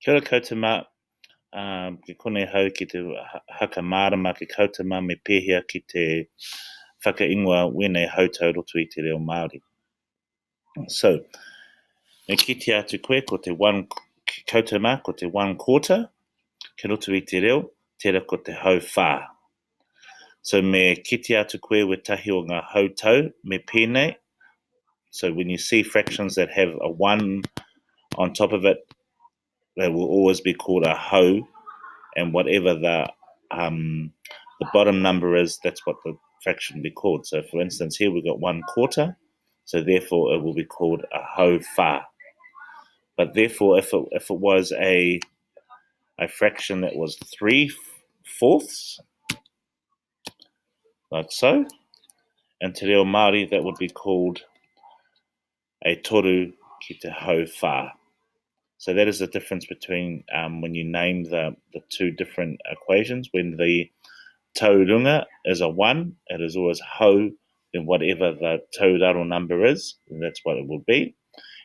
Kia ora koutou, ke kone hau ki te haka marama ke koutou me pēhea ki te whakaingoa wene hautau roto I te reo Māori. So, me kiti atu koe ko te koutou ko te 1/4, ke roto I te reo, tera ko te hau whā. So me kiti atu koe we tahi o ngā hautau me pēnei. So when you see fractions that have a 1 on top of it, they will always be called a hau, and whatever the bottom number is, that's what the fraction will be called. So for instance, here we've got 1/4, so therefore it will be called a hau whā. But therefore, if it was a fraction that was 3/4, like so, in te reo Māori, that would be called a toru ki te hau whā. So that is the difference between when you name the two different equations. When the taurunga is a 1, it is always hau, then whatever the tauraro number is, that's what it will be.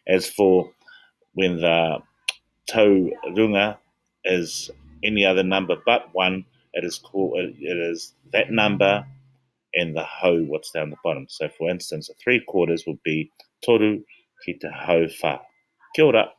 As for when the taurunga is any other number but 1, it is that number and the hau, what's down the bottom. So for instance, a 3/4 would be toru ki te hau whā. Kia ora.